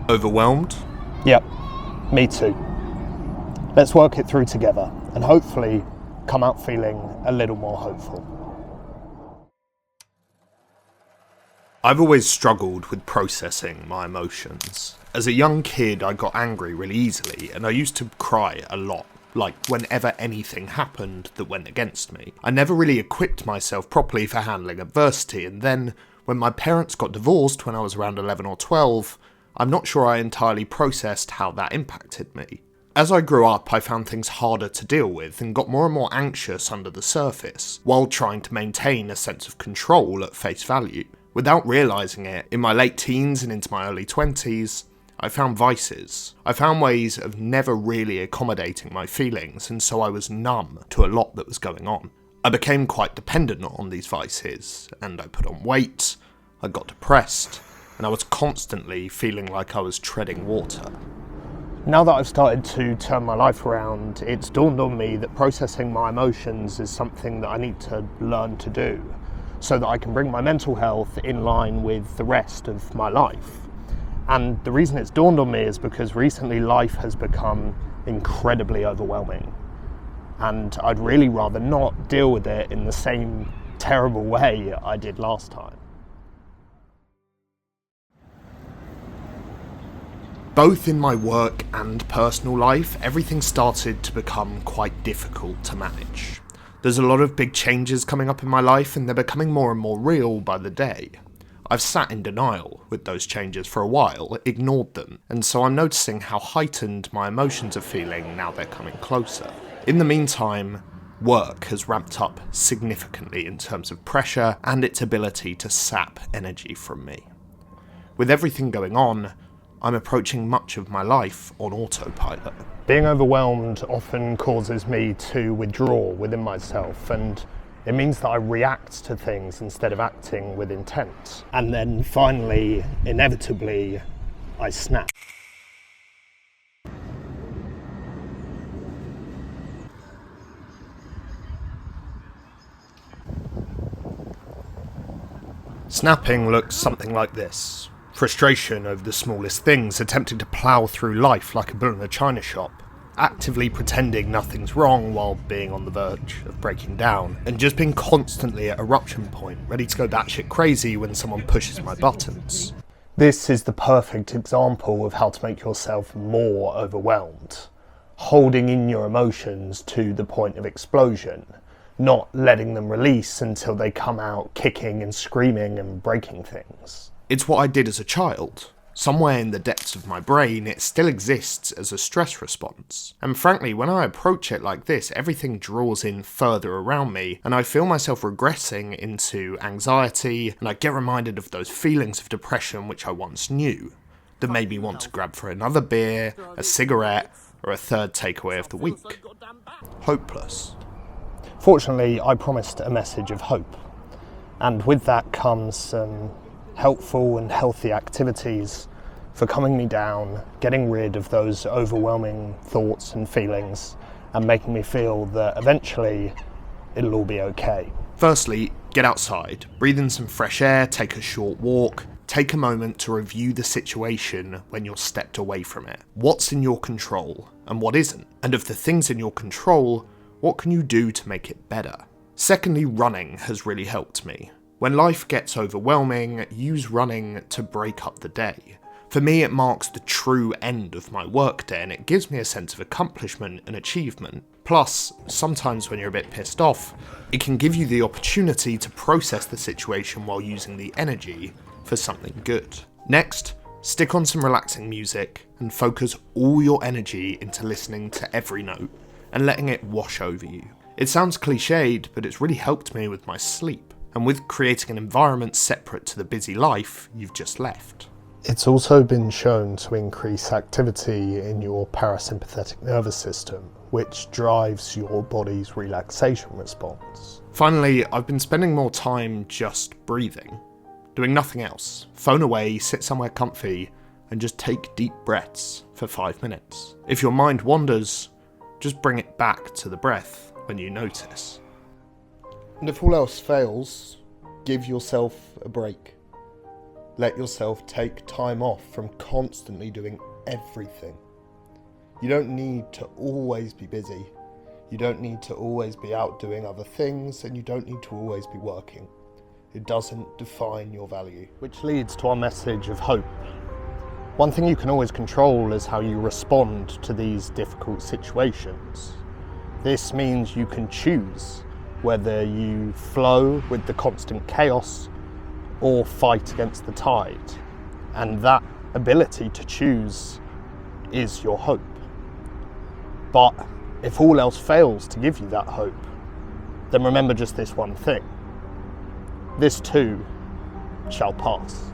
Overwhelmed? Yep, me too. Let's work it through together and hopefully come out feeling a little more hopeful. I've always struggled with processing my emotions. As a young kid, I got angry really easily, and I used to cry a lot, like whenever anything happened that went against me. I never really equipped myself properly for handling adversity, and then when my parents got divorced when I was around 11 or 12, I'm not sure I entirely processed how that impacted me. As I grew up, I found things harder to deal with and got more and more anxious under the surface, while trying to maintain a sense of control at face value. Without realising it, in my late teens and into my early 20s, I found vices. I found ways of never really accommodating my feelings, and so I was numb to a lot that was going on. I became quite dependent on these vices, and I put on weight, I got depressed, and I was constantly feeling like I was treading water. Now that I've started to turn my life around, it's dawned on me that processing my emotions is something that I need to learn to do, so that I can bring my mental health in line with the rest of my life. And the reason it's dawned on me is because recently life has become incredibly overwhelming. And I'd really rather not deal with it in the same terrible way I did last time. Both in my work and personal life, everything started to become quite difficult to manage. There's a lot of big changes coming up in my life, and they're becoming more and more real by the day. I've sat in denial with those changes for a while, ignored them, and so I'm noticing how heightened my emotions are feeling now they're coming closer. In the meantime, work has ramped up significantly in terms of pressure and its ability to sap energy from me. With everything going on, I'm approaching much of my life on autopilot. Being overwhelmed often causes me to withdraw within myself, and it means that I react to things instead of acting with intent. And then finally, inevitably, I snap. Snapping looks something like this. Frustration over the smallest things, attempting to plough through life like a bull in a china shop, actively pretending nothing's wrong while being on the verge of breaking down, and just being constantly at eruption point, ready to go batshit crazy when someone pushes my buttons. This is the perfect example of how to make yourself more overwhelmed. Holding in your emotions to the point of explosion, not letting them release until they come out kicking and screaming and breaking things. It's what I did as a child. Somewhere in the depths of my brain, it still exists as a stress response. And frankly, when I approach it like this, everything draws in further around me, and I feel myself regressing into anxiety, and I get reminded of those feelings of depression which I once knew, that made me want to grab for another beer, a cigarette, or a third takeaway of the week. Hopeless. Fortunately, I promised a message of hope, and with that comes some helpful and healthy activities for calming me down, getting rid of those overwhelming thoughts and feelings, and making me feel that eventually it'll all be okay. Firstly, get outside, breathe in some fresh air, take a short walk, take a moment to review the situation when you're stepped away from it. What's in your control and what isn't? And of the things in your control, what can you do to make it better? Secondly, running has really helped me. When life gets overwhelming, use running to break up the day. For me, it marks the true end of my workday, and it gives me a sense of accomplishment and achievement. Plus, sometimes when you're a bit pissed off, it can give you the opportunity to process the situation while using the energy for something good. Next, stick on some relaxing music and focus all your energy into listening to every note and letting it wash over you. It sounds cliched, but it's really helped me with my sleep, and with creating an environment separate to the busy life you've just left. It's also been shown to increase activity in your parasympathetic nervous system, which drives your body's relaxation response. Finally, I've been spending more time just breathing, doing nothing else. Phone away, sit somewhere comfy, and just take deep breaths for 5 minutes. If your mind wanders, just bring it back to the breath when you notice. And if all else fails, give yourself a break. Let yourself take time off from constantly doing everything. You don't need to always be busy. You don't need to always be out doing other things, and you don't need to always be working. It doesn't define your value. Which leads to our message of hope. One thing you can always control is how you respond to these difficult situations. This means you can choose whether you flow with the constant chaos or fight against the tide. And that ability to choose is your hope. But if all else fails to give you that hope, then remember just this one thing. This too shall pass.